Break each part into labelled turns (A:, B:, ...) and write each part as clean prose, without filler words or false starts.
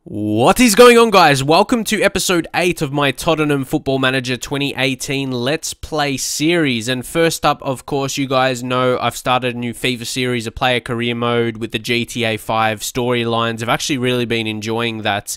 A: What is going on, guys? Welcome to episode 8 of my Tottenham Football Manager 2018 Let's Play series. And first up, of course, you guys know I've started a new FIFA series, a player career mode with the GTA 5 storylines. I've actually really been enjoying that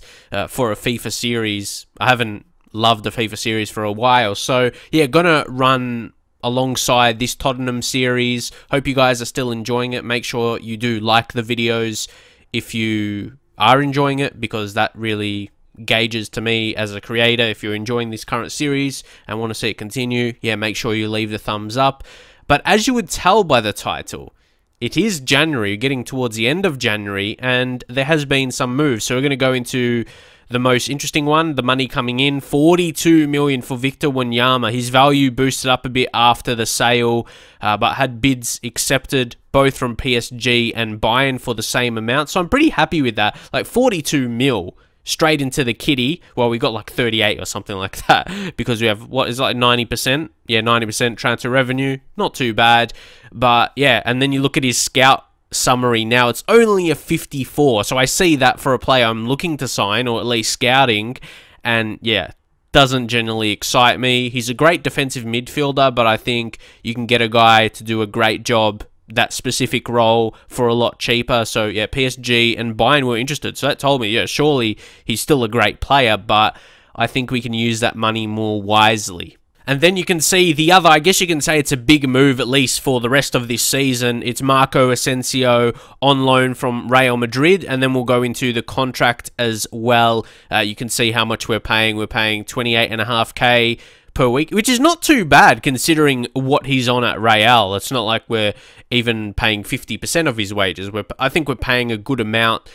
A: for a FIFA series. I haven't loved the FIFA series for a while. So, yeah, gonna run alongside this Tottenham series. Hope you guys are still enjoying it. Make sure you do like the videos if you are enjoying it, because that really gauges to me as a creator. If you're enjoying this current series and want to see it continue, yeah, make sure you leave the thumbs up. But as you would tell by the title, it is January, getting towards the end of January, and there has been some moves. So we're going to go into the most interesting one, the money coming in, 42 million for Victor Wanyama. His value boosted up a bit after the sale, but had bids accepted both from PSG and Bayern for the same amount. So I'm pretty happy with that. Like 42 mil straight into the kitty. Well, we got like 38 or something like that, because we have, what is like 90%? Yeah, 90% transfer revenue. Not too bad. But yeah, and then you look at his scout summary now, it's only a 54, so I see that for a player I'm looking to sign, or at least scouting, and yeah, doesn't generally excite me. He's a great defensive midfielder, but I think you can get a guy to do a great job, that specific role, for a lot cheaper. So yeah, PSG and Bayern were interested, so that told me, yeah, surely he's still a great player, but I think we can use that money more wisely. And then you can see the other, I guess you can say it's a big move, at least for the rest of this season. It's Marco Asensio on loan from Real Madrid, and then we'll go into the contract as well. You can see how much we're paying. We're paying 28.5k per week, which is not too bad considering what he's on at Real. It's not like we're even paying 50% of his wages. I think we're paying a good amount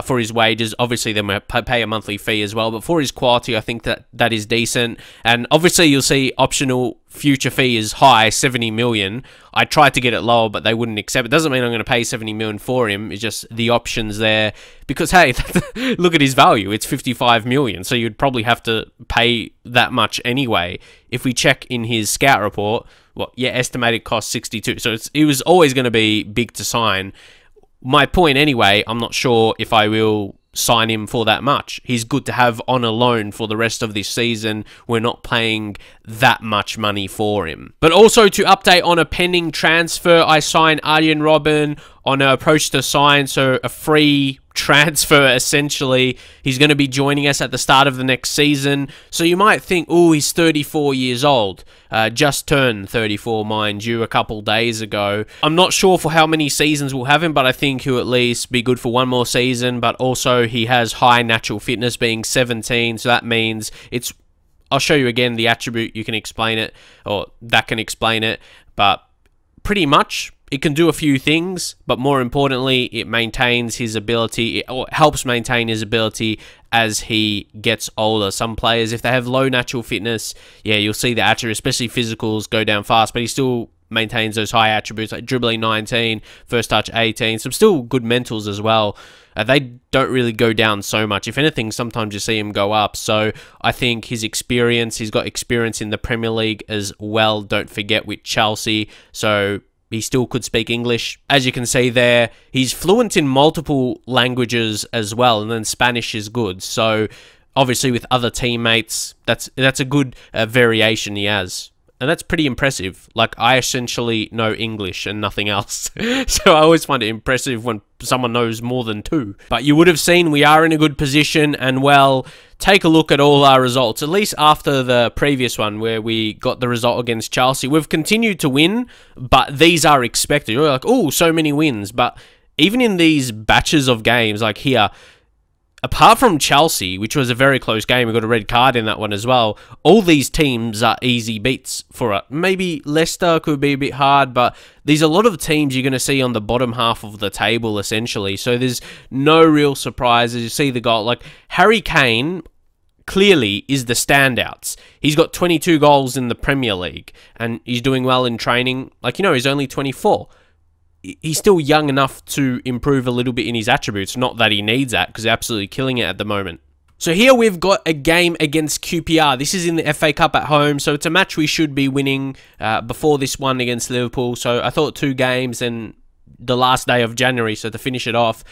A: for his wages. Obviously, then we pay a monthly fee as well, but for his quality, I think that is decent. And obviously, you'll see optional future fee is high, 70 million. I tried to get it lower, but they wouldn't accept it. Doesn't mean I'm going to pay 70 million for him. It's just the options there, because hey, look at his value. It's 55 million, so you'd probably have to pay that much anyway. If we check in his scout report, well, yeah, estimated cost 62. So it was always going to be big to sign. My point anyway, I'm not sure if I will sign him for that much. He's good to have on a loan for the rest of this season. We're not paying that much money for him. But also to update on a pending transfer, I signed Arjen Robben on an approach to sign, so a free transfer essentially. He's going to be joining us at the start of the next season. So you might think, oh, he's 34 years old. Just turned 34, mind you, a couple days ago. I'm not sure for how many seasons we'll have him, but I think he'll at least be good for one more season. But also he has high natural fitness, being 17, so that means it's... I'll show you again the attribute, you can explain it, or that can explain it, but pretty much it can do a few things, but more importantly, it maintains his ability, or helps maintain his ability as he gets older. Some players, if they have low natural fitness, yeah, you'll see the attribute, especially physicals, go down fast, but he still maintains those high attributes, like dribbling 19, first touch 18, some still good mentals as well. They don't really go down so much. If anything, sometimes you see him go up. So I think his experience, he's got experience in the Premier League as well, don't forget, with Chelsea. So he still could speak English. As you can see there, he's fluent in multiple languages as well, and then Spanish is good. So obviously with other teammates, that's a good variation he has. And that's pretty impressive. Like, I essentially know English and nothing else. So I always find it impressive when someone knows more than two. But you would have seen we are in a good position, and well, take a look at all our results. At least after the previous one where we got the result against Chelsea, we've continued to win, but these are expected. You're like, oh, so many wins. But even in these batches of games, like here, apart from Chelsea, which was a very close game, we got a red card in that one as well, all these teams are easy beats for us. Maybe Leicester could be a bit hard, but there's a lot of teams you're going to see on the bottom half of the table, essentially. So there's no real surprises. You see the goal. Like, Harry Kane clearly is the standouts. He's got 22 goals in the Premier League, and he's doing well in training. Like, you know, he's only 24. He's still young enough to improve a little bit in his attributes. Not that he needs that, because they're absolutely killing it at the moment. So here we've got a game against QPR. This is in the FA Cup at home, so it's a match we should be winning before this one against Liverpool. So I thought 2 games, and the last day of January. So to finish it off,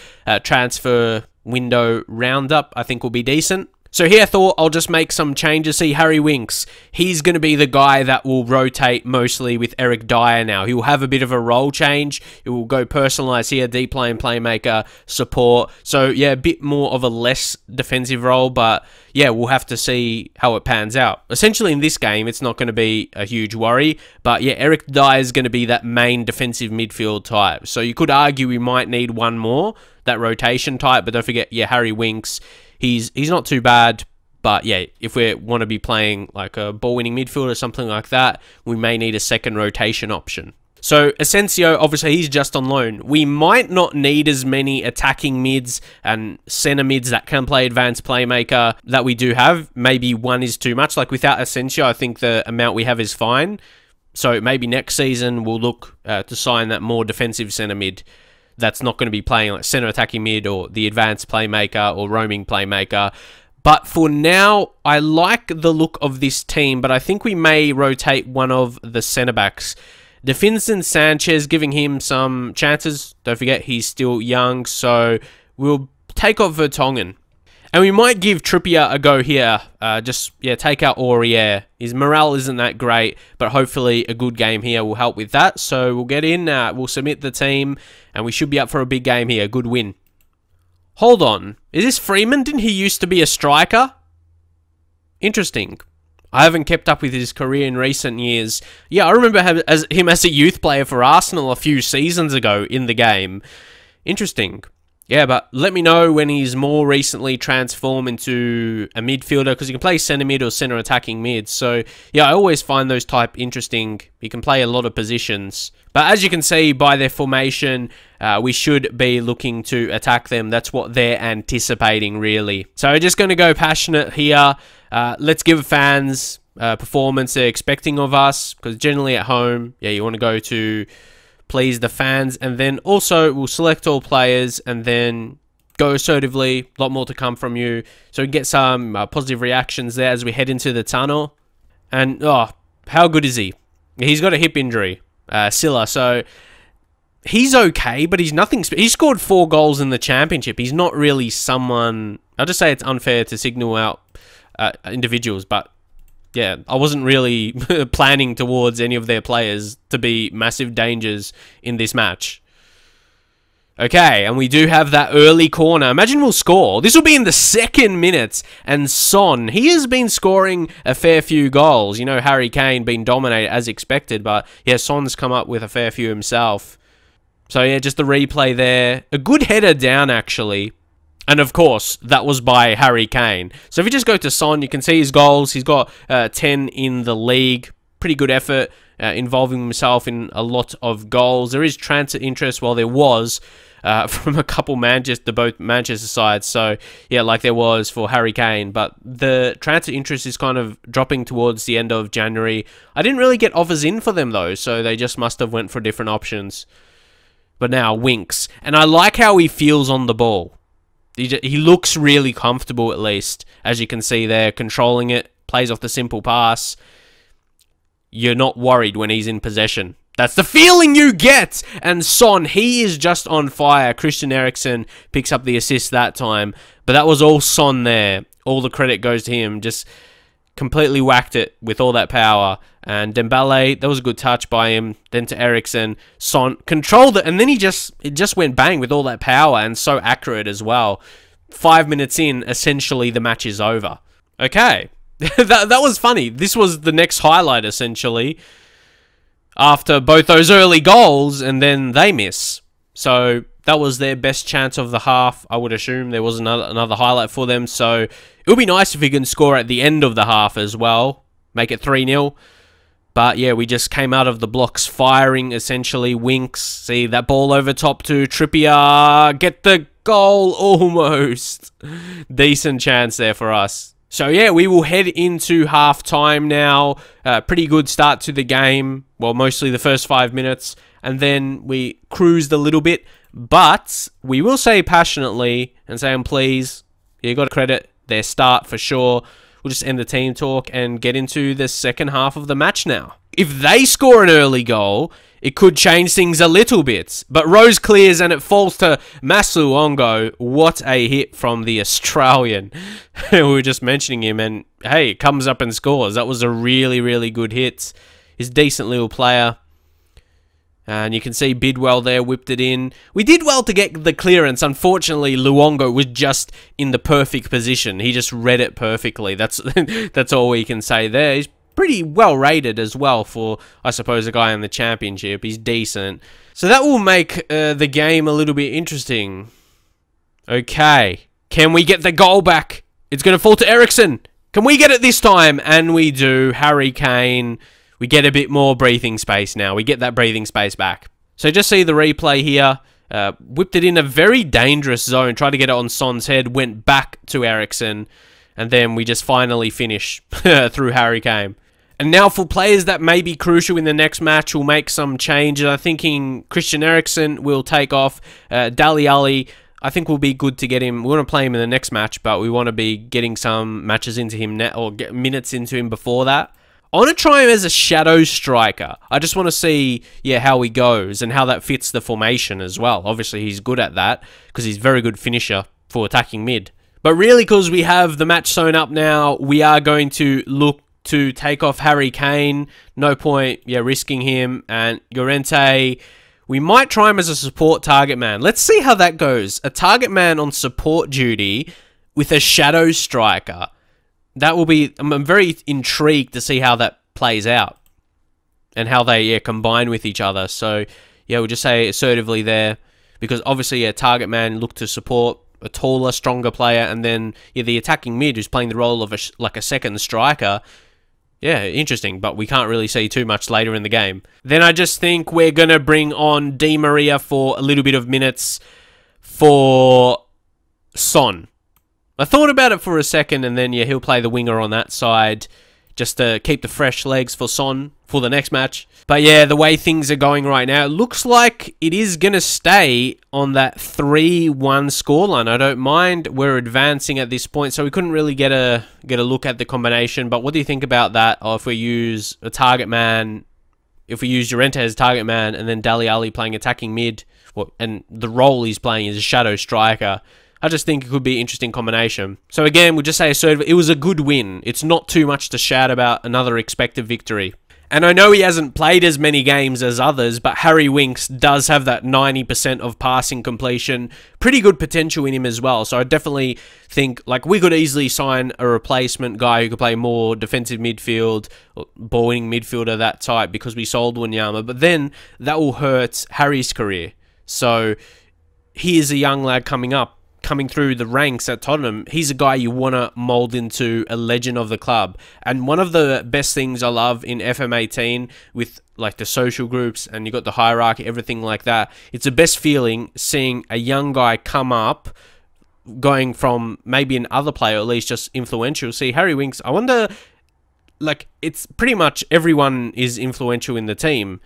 A: transfer window roundup, I think will be decent. So here I thought I'll just make some changes. See, Harry Winks, he's going to be the guy that will rotate mostly with Eric Dyer now. He will have a bit of a role change. It will go personalised here, deep lane playmaker, support. So yeah, a bit more of a less defensive role, but yeah, we'll have to see how it pans out. Essentially in this game, it's not going to be a huge worry, but yeah, Eric Dyer is going to be that main defensive midfield type. So you could argue we might need one more, that rotation type, but don't forget, yeah, Harry Winks, he's not too bad, but yeah, if we want to be playing like a ball-winning midfield or something like that, we may need a second rotation option. So Asensio, obviously, he's just on loan. We might not need as many attacking mids and centre mids that can play advanced playmaker that we do have. Maybe one is too much. Like without Asensio, I think the amount we have is fine. So maybe next season we'll look to sign that more defensive centre mid that's not going to be playing like centre attacking mid or the advanced playmaker or roaming playmaker. But for now, I like the look of this team, but I think we may rotate one of the centre backs. Davinson Sanchez, giving him some chances. Don't forget, he's still young, so we'll take off Vertonghen. And we might give Trippier a go here. Take out Aurier. His morale isn't that great, but hopefully a good game here will help with that. So we'll get in, we'll submit the team, and we should be up for a big game here. Good win. Hold on. Is this Freeman? Didn't he used to be a striker? Interesting. I haven't kept up with his career in recent years. Yeah, I remember him as a youth player for Arsenal a few seasons ago in the game. Interesting. Yeah, but let me know when he's more recently transformed into a midfielder, because he can play centre mid or centre attacking mid. So, yeah, I always find those type interesting. He can play a lot of positions. But as you can see by their formation, we should be looking to attack them. That's what they're anticipating, really. So, we're just going to go passionate here. Let's give fans performance they're expecting of us, because generally at home, yeah, you want to go to please the fans, and then also we'll select all players and then go assertively. A lot more to come from you, so we get some positive reactions there as we head into the tunnel. And oh, how good is he? He's got a hip injury, Silla, so he's okay, but he's nothing. He scored 4 goals in the championship. He's not really someone. I'll just say it's unfair to signal out individuals, but yeah, I wasn't really planning towards any of their players to be massive dangers in this match. Okay, and we do have that early corner. Imagine we'll score. This will be in the 2nd minute, and Son, he has been scoring a fair few goals. You know, Harry Kane been dominated as expected, but yeah, Son's come up with a fair few himself. So yeah, just the replay there. A good header down, actually. And of course, that was by Harry Kane. So if you just go to Son, you can see his goals. He's got 10 in the league. Pretty good effort, involving himself in a lot of goals. There is transfer interest, well, there was, from a couple both Manchester sides. So yeah, like there was for Harry Kane. But the transfer interest is kind of dropping towards the end of January. I didn't really get offers in for them though, so they just must have went for different options. But now, Winks. And I like how he feels on the ball. He looks really comfortable, at least, as you can see there, controlling it, plays off the simple pass. You're not worried when he's in possession. That's the feeling you get! And Son, he is just on fire. Christian Eriksen picks up the assist that time, but that was all Son there. All the credit goes to him. Just completely whacked it with all that power. And Dembele, that was a good touch by him. Then to Eriksen, Son controlled it, and then it just went bang with all that power and so accurate as well. 5 minutes in, essentially the match is over. Okay, that was funny. This was the next highlight essentially. After both those early goals, and then they miss. So that was their best chance of the half. I would assume there was another highlight for them. So it would be nice if we can score at the end of the half as well. Make it 3-0. But yeah, we just came out of the blocks firing, essentially. Winks, see that ball over top to Trippier. Get the goal, almost. Decent chance there for us. So yeah, we will head into half-time now. Pretty good start to the game. Well, mostly the first 5 minutes. And then we cruised a little bit. But we will say passionately, and say, please, you got to credit their start for sure. We'll just end the team talk and get into the second half of the match now. If they score an early goal, it could change things a little bit. But Rose clears and it falls to Masuongo. What a hit from the Australian. We were just mentioning him and, hey, it comes up and scores. That was a really, really good hit. He's a decent little player. And you can see Bidwell there whipped it in. We did well to get the clearance. Unfortunately, Luongo was just in the perfect position. He just read it perfectly. That's all we can say there. He's pretty well rated as well for, I suppose, a guy in the championship. He's decent. So that will make the game a little bit interesting. Okay. Can we get the goal back? It's going to fall to Eriksson. Can we get it this time? And we do. Harry Kane. We get a bit more breathing space now. We get that breathing space back. So just see the replay here. Whipped it in a very dangerous zone. Tried to get it on Son's head. Went back to Eriksson. And then we just finally finish through Harry Kane. And now for players that may be crucial in the next match, we'll make some changes. I'm thinking Christian Eriksen will take off. Dele Alli, I think will be good to get him. We want to play him in the next match, but we want to be getting some matches into him or get minutes into him before that. I want to try him as a shadow striker. I just want to see, how he goes and how that fits the formation as well. Obviously, he's good at that because he's a very good finisher for attacking mid. But really, because we have the match sewn up now, we are going to look to take off Harry Kane. No point, risking him. And Llorente, we might try him as a support target man. Let's see how that goes. A target man on support duty with a shadow striker. That will be... I'm very intrigued to see how that plays out. And how they combine with each other. So, we'll just say assertively there. Because obviously, target man look to support a taller, stronger player. And then, the attacking mid who's playing the role of a second striker. Yeah, interesting. But we can't really see too much later in the game. Then I just think we're going to bring on Di Maria for a little bit of minutes for Son. I thought about it for a second, and then, he'll play the winger on that side just to keep the fresh legs for Son for the next match. But, the way things are going right now, it looks like it is going to stay on that 3-1 scoreline. I don't mind. We're advancing at this point, so we couldn't really get a look at the combination. But what do you think about that? Or if we use a target man, if we use Llorente as target man, and then Dele Alli playing attacking mid, and the role he's playing is a shadow striker, I just think it could be an interesting combination. So again, we'll just say it was a good win. It's not too much to shout about another expected victory. And I know he hasn't played as many games as others, but Harry Winks does have that 90% of passing completion. Pretty good potential in him as well. So I definitely think we could easily sign a replacement guy who could play more defensive midfield, ball-winning midfielder, that type, because we sold Wanyama. But then that will hurt Harry's career. So he is a young lad coming through the ranks at Tottenham. He's a guy you want to mould into a legend of the club. And one of the best things I love in FM18 with the social groups and you got the hierarchy, everything like that, it's the best feeling seeing a young guy come up, going from maybe an other player, at least just influential. See, Harry Winks, I wonder, it's pretty much everyone is influential in the team.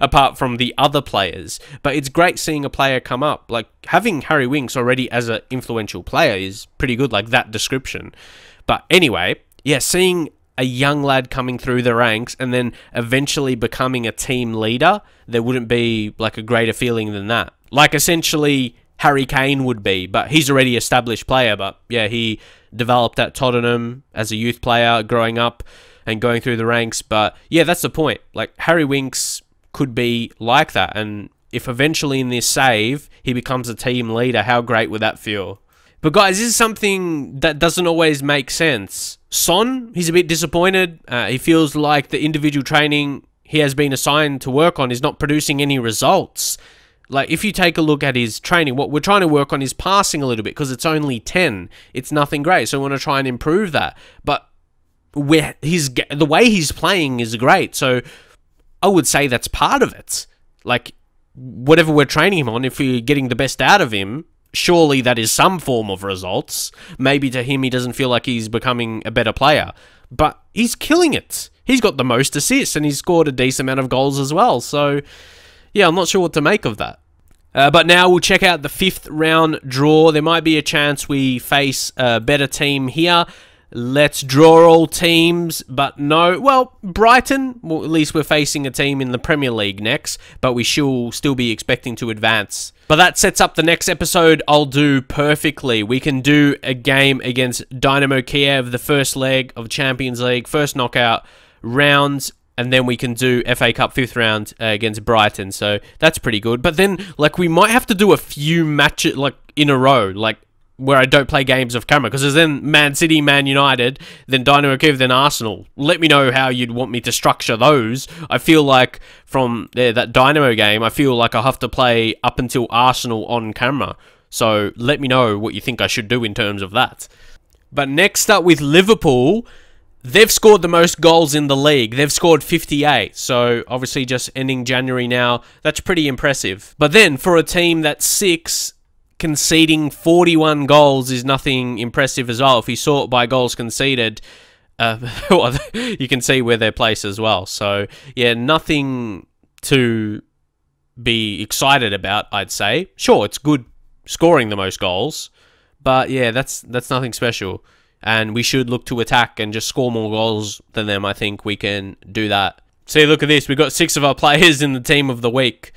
A: Apart from the other players. But it's great seeing a player come up. Having Harry Winks already as an influential player is pretty good, that description. But anyway, seeing a young lad coming through the ranks and then eventually becoming a team leader, there wouldn't be a greater feeling than that. Essentially Harry Kane would be, but he's already an established player. But he developed at Tottenham as a youth player growing up and going through the ranks. But that's the point. Harry Winks could be like that. And if eventually in this save, he becomes a team leader, how great would that feel? But guys, this is something that doesn't always make sense. Son, he's a bit disappointed. He feels like the individual training he has been assigned to work on is not producing any results. If you take a look at his training, what we're trying to work on is passing a little bit because it's only 10. It's nothing great. So we want to try and improve that. But the way he's playing is great, so I would say that's part of it. Whatever we're training him on, if we're getting the best out of him, surely that is some form of results. Maybe to him, he doesn't feel like he's becoming a better player, but he's killing it. He's got the most assists, and he's scored a decent amount of goals as well, so I'm not sure what to make of that. But now we'll check out the 5th round draw. There might be a chance we face a better team here. Let's draw all teams, but no. Well, Brighton, well, at least we're facing a team in the Premier League next, but we should still be expecting to advance. But that sets up the next episode I'll do perfectly. We can do a game against Dynamo Kiev, the first leg of Champions League, first knockout rounds, and then we can do FA Cup 5th round against Brighton. So that's pretty good. But then, like, we might have to do a few matches, like, in a row, like, where I don't play games off camera, because there's then Man City, Man United, then Dynamo Kiev, then Arsenal. Let me know how you'd want me to structure those. I feel like from that Dynamo game, I feel like I have to play up until Arsenal on camera. So let me know what you think I should do in terms of that. But next up with Liverpool, they've scored the most goals in the league. They've scored 58. So obviously just ending January now, that's pretty impressive. But then for a team that's 6th, conceding 41 goals is nothing impressive as well. If you sort by goals conceded, you can see where they're placed as well. So, yeah, nothing to be excited about, I'd say. Sure, it's good scoring the most goals, but yeah, that's nothing special. And we should look to attack and just score more goals than them. I think we can do that. See, look at this. We've got 6 of our players in the team of the week.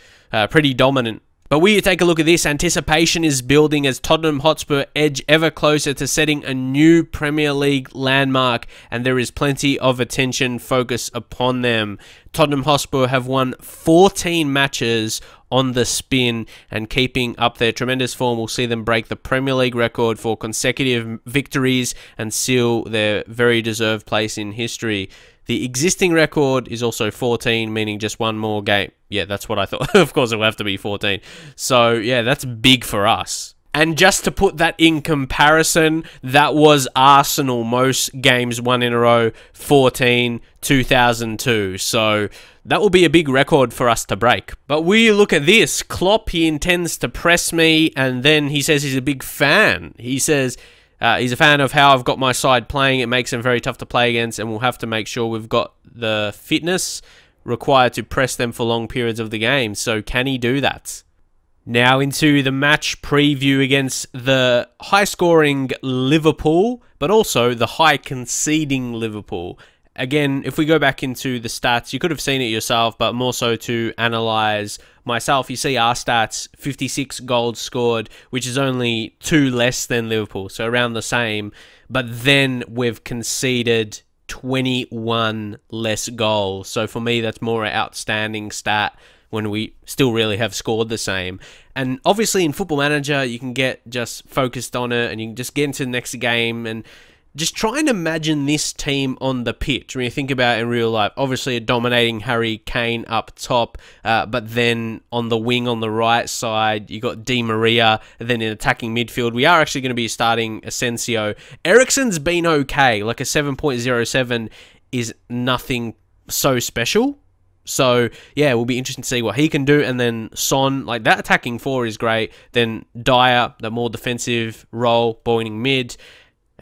A: Pretty dominant. But we take a look at this. Anticipation is building as Tottenham Hotspur edge ever closer to setting a new Premier League landmark, and there is plenty of attention focus upon them. Tottenham Hotspur have won 14 matches on the spin, and keeping up their tremendous form will see them break the Premier League record for consecutive victories and seal their very deserved place in history. The existing record is also 14, meaning just one more game. Yeah, that's what I thought. Of course, it will have to be 14. So, yeah, that's big for us. And just to put that in comparison, that was Arsenal, most games won in a row, 14, 2002. So that will be a big record for us to break. But we look at this. Klopp, he intends to press me, and then he says he's a big fan. He says he's a fan of how I've got my side playing. It makes them very tough to play against, and we'll have to make sure we've got the fitness required to press them for long periods of the game. So can he do that? Now into the match preview against the high-scoring Liverpool, but also the high-conceding Liverpool. Again, if we go back into the stats, you could have seen it yourself, but more so to analyze myself. You see our stats, 56 goals scored, which is only 2 less than Liverpool, so around the same. But then we've conceded 21 less goals. So for me, that's more an outstanding stat when we still really have scored the same. And obviously in Football Manager, you can get just focused on it and you can just get into the next game and just try and imagine this team on the pitch when you think about it in real life. Obviously, a dominating Harry Kane up top, but then on the wing on the right side, you got Di Maria. And then in attacking midfield, we are actually going to be starting Asensio. Eriksen's been okay. Like a 7.07 is nothing so special. So, yeah, it will be interesting to see what he can do. And then Son, like that attacking 4 is great. Then Dyer, the more defensive role, bowling mid.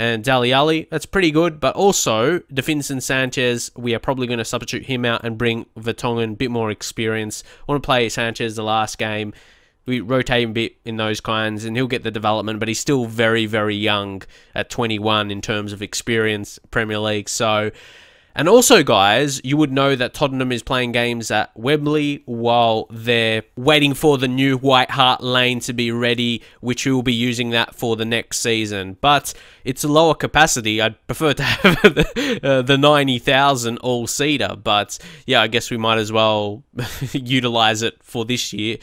A: And Dele Alli, that's pretty good. But also, Davinson Sanchez, we are probably going to substitute him out and bring Vertonghen, a bit more experience. I want to play Sanchez the last game. We rotate him a bit in those kinds, and he'll get the development. But he's still very, very young at 21 in terms of experience, Premier League. So, and also, guys, you would know that Tottenham is playing games at Wembley while they're waiting for the new White Hart Lane to be ready, which we will be using that for the next season. But it's a lower capacity. I'd prefer to have the 90,000 all-seater. But, yeah, I guess we might as well utilize it for this year,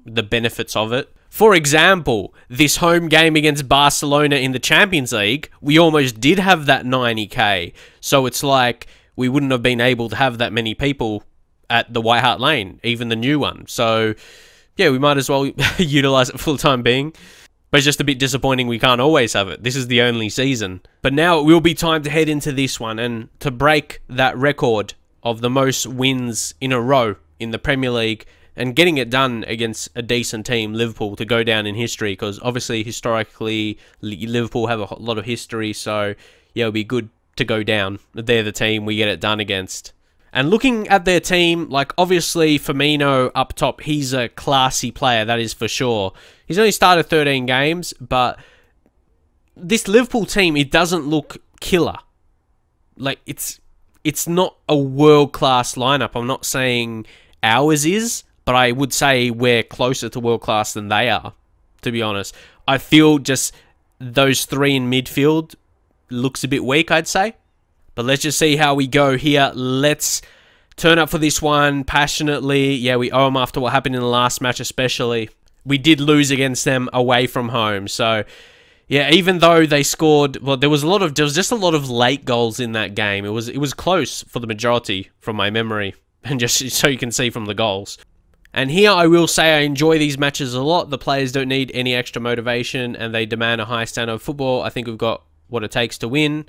A: the benefits of it. For example, this home game against Barcelona in the Champions League, we almost did have that 90k. So it's like we wouldn't have been able to have that many people at the White Hart Lane, even the new one. So, yeah, we might as well utilize it for the time being. But it's just a bit disappointing we can't always have it. This is the only season. But now it will be time to head into this one and to break that record of the most wins in a row in the Premier League and getting it done against a decent team, Liverpool, to go down in history. Because obviously, historically, Liverpool have a lot of history. So, yeah, it'll be good to go down. They're the team we get it done against. And looking at their team, like obviously Firmino up top, he's a classy player, that is for sure. He's only started 13 games, but this Liverpool team, it doesn't look killer. like, it's not a world-class lineup. I'm not saying ours is, but I would say we're closer to world-class than they are, to be honest. I feel just those three in midfield looks a bit weak, I'd say. But let's just see how we go here. Let's turn up for this one passionately. Yeah, we owe them after what happened in the last match especially. We did lose against them away from home, so... yeah, even though they scored, well, there was just a lot of late goals in that game. It was close for the majority from my memory, and just so you can see from the goals. And here I will say I enjoy these matches a lot. The players don't need any extra motivation, and they demand a high standard of football. I think we've got what it takes to win.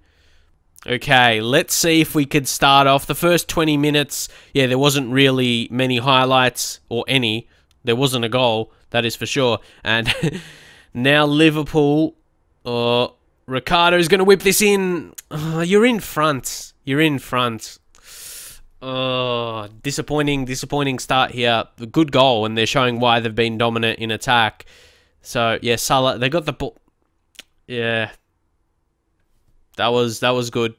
A: Okay, let's see if we could start off. The first 20 minutes, yeah, there wasn't really many highlights, or any. There wasn't a goal, that is for sure. And now Liverpool... oh, Ricardo's going to whip this in. Oh, you're in front. You're in front. Oh, disappointing start here. A good goal, and they're showing why they've been dominant in attack. So, yeah, Salah, they got the ball. Yeah. That was good.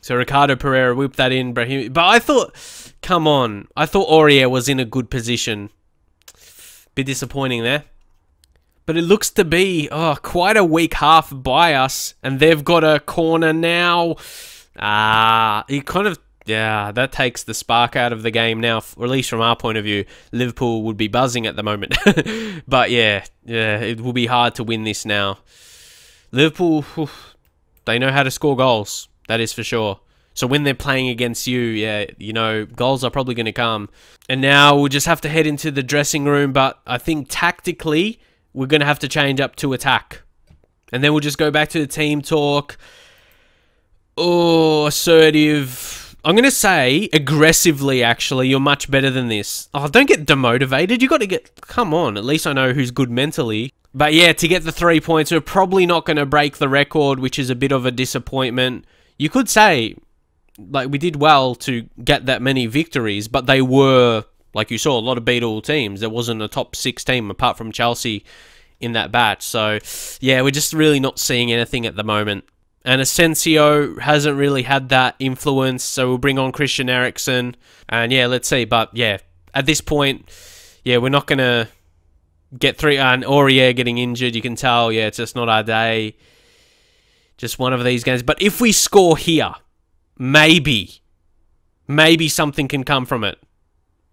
A: So, Ricardo Pereira whipped that in. But I thought, come on. I thought Aurier was in a good position. Bit disappointing there. But it looks to be, quite a weak half by us. And they've got a corner now. It kind of, yeah, that takes the spark out of the game now. Or at least from our point of view, Liverpool would be buzzing at the moment. But yeah, it will be hard to win this now. Liverpool, they know how to score goals. That is for sure. So when they're playing against you, yeah, you know, goals are probably going to come. And now we'll just have to head into the dressing room. But I think tactically... we're going to have to change up to attack. And then we'll just go back to the team talk. Oh, assertive. I'm going to say, aggressively, actually, you're much better than this. Oh, don't get demotivated. You got to get... come on, at least I know who's good mentally. But yeah, to get the 3 points, we're probably not going to break the record, which is a bit of a disappointment. You could say, like, we did well to get that many victories, but they were... like you saw, a lot of beatable teams. There wasn't a top 6 team apart from Chelsea in that batch. So, yeah, we're just really not seeing anything at the moment. And Asensio hasn't really had that influence, so we'll bring on Christian Eriksen. And, yeah, let's see. But, yeah, at this point, yeah, we're not going to get through. And Aurier getting injured, you can tell, yeah, it's just not our day. Just one of these games. But if we score here, maybe something can come from it.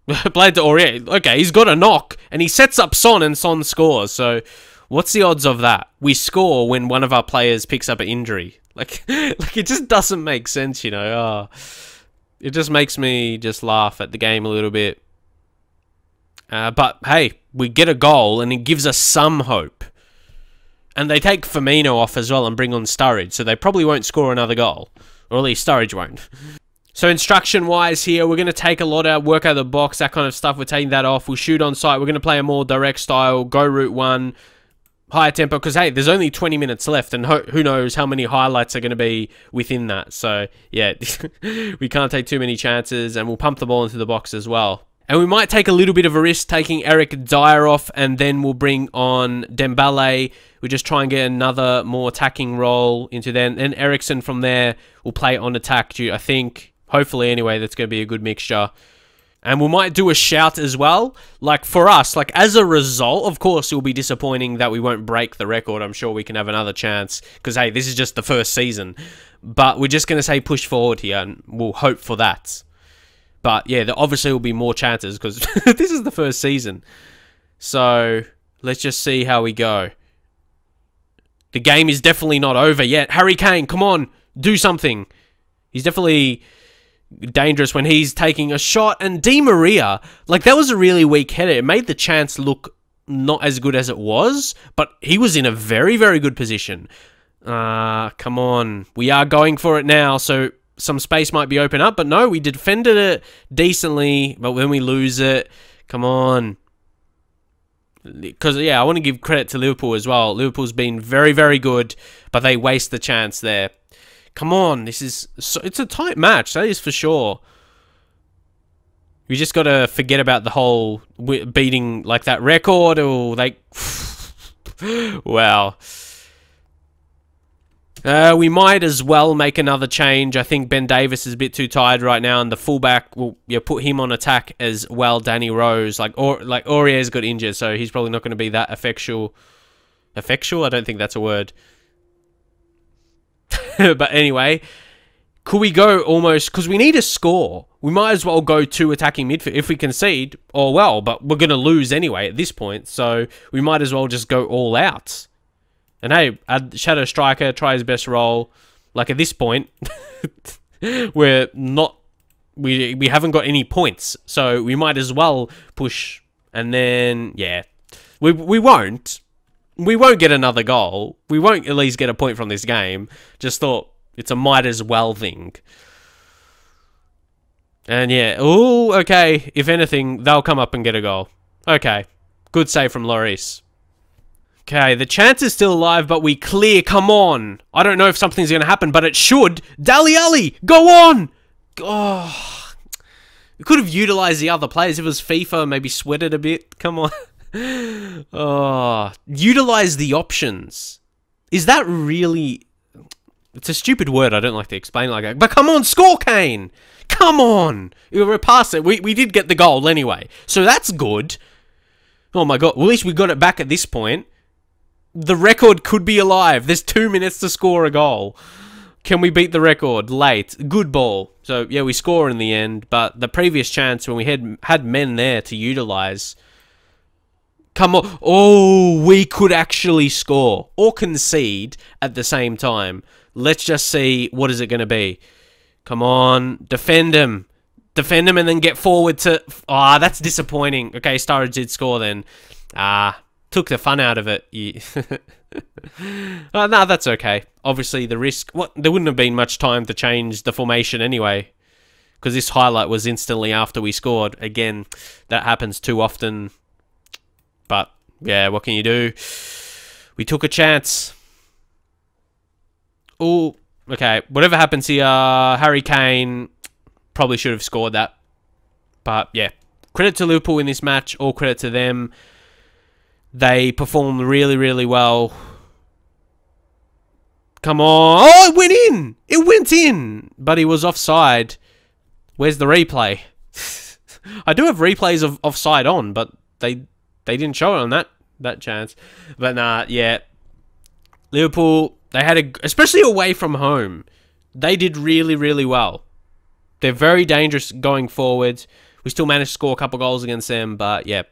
A: Played to Aurier. Okay, he's got a knock, and he sets up Son, and Son scores. So, what's the odds of that? We score when one of our players picks up an injury. Like it just doesn't make sense, you know. Oh, it just makes me just laugh at the game a little bit. But, hey, we get a goal, and it gives us some hope. And they take Firmino off as well and bring on Sturridge, so they probably won't score another goal. Or at least Sturridge won't. So instruction-wise here, we're going to take a lot out, work out of the box, that kind of stuff. We're taking that off. We'll shoot on sight. We're going to play a more direct style, go route one, higher tempo. Because, hey, there's only 20 minutes left, and who knows how many highlights are going to be within that. So, yeah, we can't take too many chances, and we'll pump the ball into the box as well. And we might take a little bit of a risk taking Eric Dyer off, and then we'll bring on Dembele. We'll just try and get another more attacking role into then. And Eriksen from there will play on attack, I think. Hopefully, anyway, that's going to be a good mixture. And we might do a shout as well. Like, for us, like, as a result, of course, it will be disappointing that we won't break the record. I'm sure we can have another chance. Because, hey, this is just the first season. But we're just going to say push forward here, and we'll hope for that. But, yeah, there obviously will be more chances, because this is the first season. So, let's just see how we go. The game is definitely not over yet. Harry Kane, come on, do something. He's definitely... dangerous when he's taking a shot. And Di Maria, like, that was a really weak header. It made the chance look not as good as it was, but he was in a very, very good position. Come on. We are going for it now, so some space might be open up, but no, we defended it decently, but when we lose it, come on. Because, yeah, I want to give credit to Liverpool as well. Liverpool's been very, very good, but they waste the chance there. Come on, this is... it's a tight match, that is for sure. We just got to forget about the whole beating, like, that record, or, like... wow. We might as well make another change. I think Ben Davis is a bit too tired right now, and the fullback will put him on attack as well. Danny Rose, Aurier's got injured, so he's probably not going to be that effectual. Effectual? I don't think that's a word. But anyway, could we go almost... Because we need a score. We might as well go 2 attacking midfield. If we concede, oh well, but we're going to lose anyway at this point. So we might as well just go all out. And hey, Shadow Striker, try his best role. Like at this point, we're not... We haven't got any points. So we might as well push. And then, yeah. We won't. We won't get another goal. We won't at least get a point from this game. Just thought it's a might as well thing. And yeah, ooh, okay. If anything, they'll come up and get a goal. Okay, good save from Lloris. Okay, the chance is still alive, but we clear. Come on. I don't know if something's going to happen, but it should. Dele Alli, go on. Oh, we could have utilized the other players. If it was FIFA, maybe sweated a bit. Come on. Oh, utilize the options. Is that really... It's a stupid word. I don't like to explain like that. But come on, score, Kane. Come on. We're past it. We did get the goal anyway. So that's good. Oh my god. Well, at least we got it back at this point. The record could be alive. There's 2 minutes to score a goal. Can we beat the record? Late. Good ball. So, yeah, we score in the end. But the previous chance when we had men there to utilize... Come on. Oh, we could actually score. Or concede at the same time. Let's just see what is it going to be. Come on. Defend him. Defend him and then get forward to... Ah, that's disappointing. Okay, Sturridge did score then. Took the fun out of it. Yeah. No, that's okay. Obviously, the risk... There wouldn't have been much time to change the formation anyway. Because this highlight was instantly after we scored. Again, that happens too often. But, yeah, what can you do? We took a chance. Oh, okay. Whatever happens here, Harry Kane probably should have scored that. But, yeah. Credit to Liverpool in this match. All credit to them. They performed really, really well. Come on. Oh, it went in. It went in. But he was offside. Where's the replay? I do have replays of offside on, but they didn't show it on that chance. But nah, yeah. Liverpool, they had especially away from home, they did really, really well. They're very dangerous going forward. We still managed to score a couple goals against them, but yeah.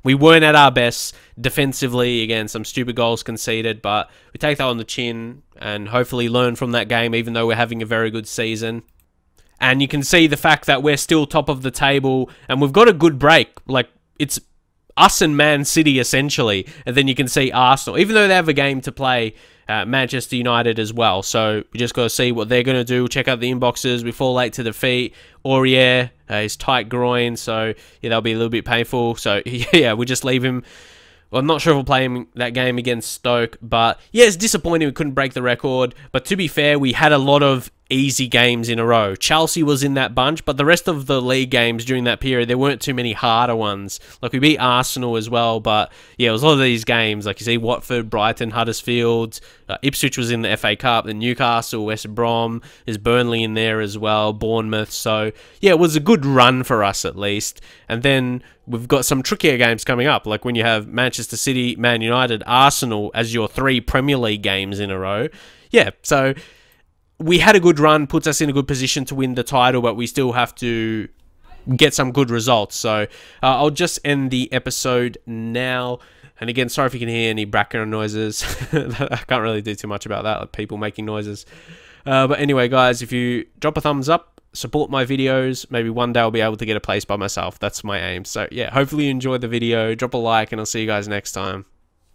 A: We weren't at our best defensively. Again, some stupid goals conceded, but we take that on the chin and hopefully learn from that game, even though we're having a very good season. And you can see the fact that we're still top of the table and we've got a good break. Like, it's us and Man City, essentially. And then you can see Arsenal, even though they have a game to play, Manchester United as well. So we just got to see what they're going to do. Check out the inboxes. We fall late to defeat. Aurier, his tight groin. So, yeah, that'll be a little bit painful. So, yeah, we just leave him. Well, I'm not sure if we'll play him that game against Stoke. But, yeah, it's disappointing we couldn't break the record. But to be fair, we had a lot of easy games in a row. Chelsea was in that bunch, but the rest of the league games during that period, there weren't too many harder ones. Like, we beat Arsenal as well, but yeah, it was a lot of these games. Like, you see Watford, Brighton, Huddersfield, Ipswich was in the FA Cup, then Newcastle, West Brom, there's Burnley in there as well, Bournemouth. So yeah, it was a good run for us at least. And then we've got some trickier games coming up, like when you have Manchester City, Man United, Arsenal as your 3 Premier League games in a row. Yeah, so we had a good run, puts us in a good position to win the title, but we still have to get some good results. So I'll just end the episode now. And again, sorry if you can hear any background noises. I can't really do too much about that, like people making noises. But anyway, guys, if you drop a thumbs up, support my videos, maybe one day I'll be able to get a place by myself. That's my aim. So yeah, hopefully you enjoyed the video. Drop a like and I'll see you guys next time.